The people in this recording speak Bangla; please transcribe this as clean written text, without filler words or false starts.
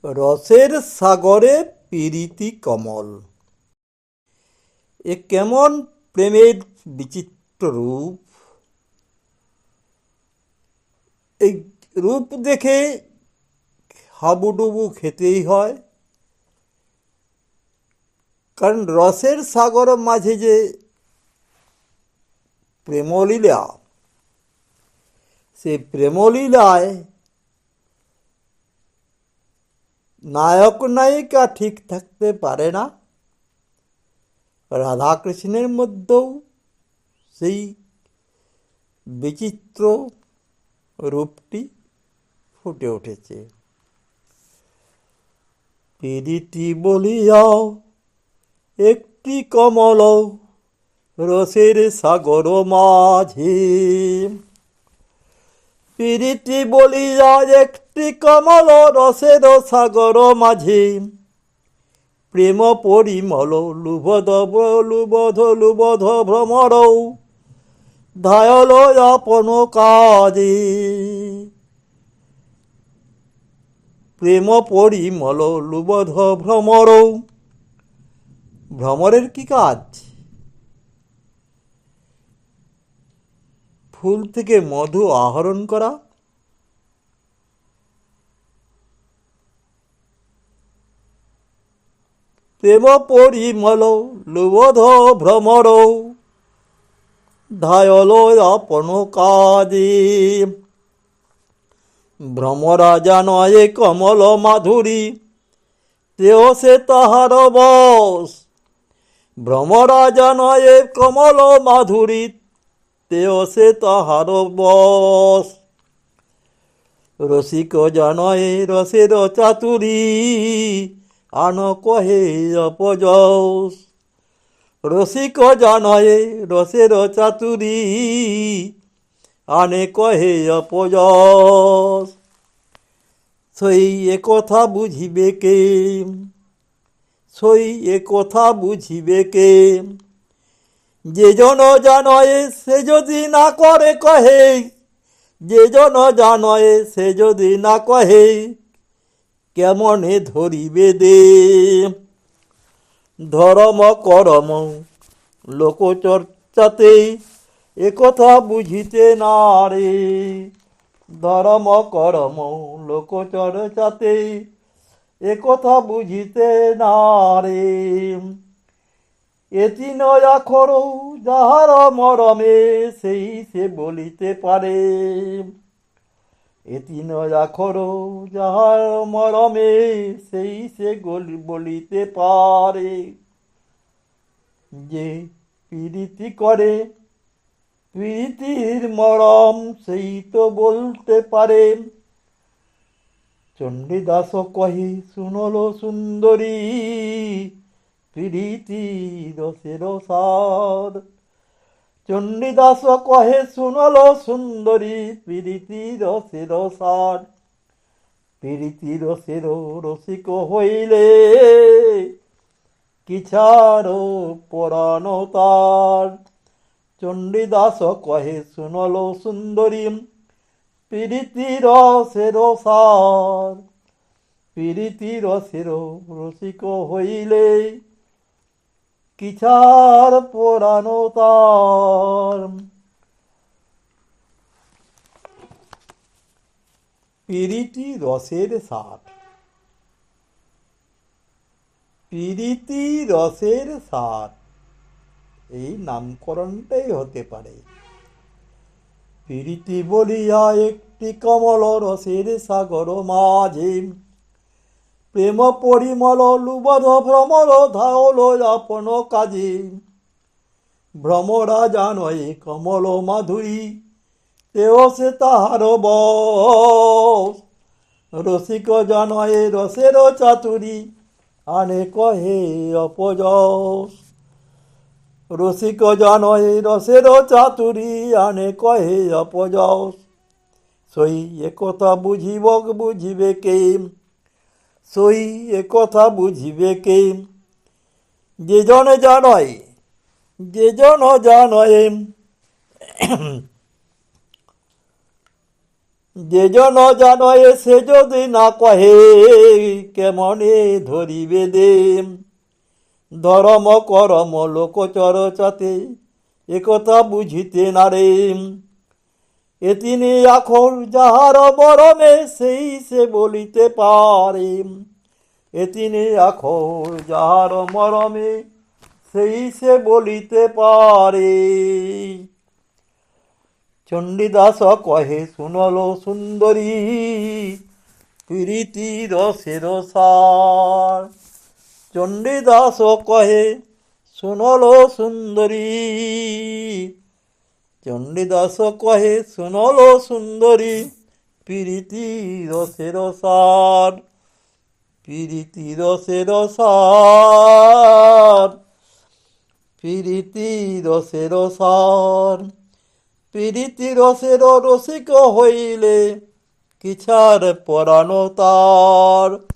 রসের সাগরে পীরিতি কমল। এ কেমন প্রেমের বিচিত্র রূপ! এই রূপ দেখে হাবুডুবু খেতেই হয়, কারণ রসের সাগর মাঝে যে প্রেমলীলা, সে প্রেমলীলায় নায়ক নায়িকা ঠিক থাকতে পারে না। রাধাকৃষ্ণের মধ্যেও সেই বিচিত্র রূপটি ফুটে উঠেছে। পীরিতি বলিয়াও একটি কমল রসের সাগর মাঝে, পীরিতি বলিয়া একটি কমল রসের সাগর মাঝে, প্রেম পরিমল লুবধ লুবধ ভ্রমর ধায়ল আপন কাজে। প্রেম পরিমল লুবধ ভ্রমর, ভ্রমরের কি কাজ? ফুল থেকে মধু আহরণ করা। প্রেম পরিমল লুবধ ভ্রমর ধায়ল আপন কাজে। ভ্রমরা জানয়ে কমল মাধুরী, তেও সে তাহার বশ। ভ্রমরা জানয়ে কমল মাধুরী, তেও সে তাহার বশ। রসিক জানয়ে রসের চাতুরী, আন কহে অপযশ। রসিক জানয়ে রসের চাতুরী, আনে কহে অপযশ। সেই একথা বুঝিবে কে, সেই একথা বুঝিবে কে, যে জন জানয়ে সে যদি না করে কহে। যে জন জানয়ে সে যদি না কহে, কেমনে ধরিবে দে। ধরম করম লোকচর্চাতে একথা বুঝিতে না রে। ধরম করম লোকচর্চাতে একথা বুঝিতে না রে। এতি নয়াক্ষর যাহার মরমে সেই সে বলিতে পারে। এতি নয়াক্ষর যাহার মরমে সেই সে বলিতে পারে। যে পীরিতি করে পীরিতির মরম সেই তো বলতে পারে। চণ্ডীদাস কহি শুনল সুন্দরী, পীরিতি রসের সার। চণ্ডীদাস কহে শুনল সুন্দরী, পীরিতি রসের সার। পীরিতি রসের রসিক হইলে, কি ছাড়ো পরাণ তার। চণ্ডীদাস কহে শুনল সুন্দরী, পীরিতি রসের সার। পীরিতি রসের রসিক হইলে, কি ছাড় পরাণ তার। পীরিতি রসের সার। পীরিতি রসের সার, এই নামকরণটাই হতে পারে। পীরিতি বলিয়া একটি কমল রসের সাগর মাঝে, প্রেম পরিমল লুবধ ভ্রমর ধায়ল আপন কাজে। ভ্রমরা জানয়ে কমল মাধুরী, তেও সে তাহার বশ। রসিক জানয়ে রসের চাতুরী, আনে কহে অপযশ। রসিক জানয়ে রসের চাতুরী, আনে কহে অপযশ। সই একথা বুঝিবে কে, সই একথা বুঝিবে কে, যে জন জানয়, যে জন জানয়ে যে জন জানয়ে সে যদি না কহে কেমনে ধরিবে দে ধরম করম লোকচর চাতে একথা বুঝিতে না রে এ তিনি আখর যাহার মরমে সেই সে বলিতে পারে এ তিনি আখর যাহার মরমে সেই সে বলিতে পারে চণ্ডীদাস কহে শুনল সুন্দরী প্রীতি রসের সার চণ্ডীদাস কহে শুনল সুন্দরী চণ্ডীদাস কহে শুনল সুন্দরী প্রীতি রসের সার প্রীতি রসের সার প্রীতি রসের সার প্রীতি রসের রসিক হইলে কিছার পরানো তার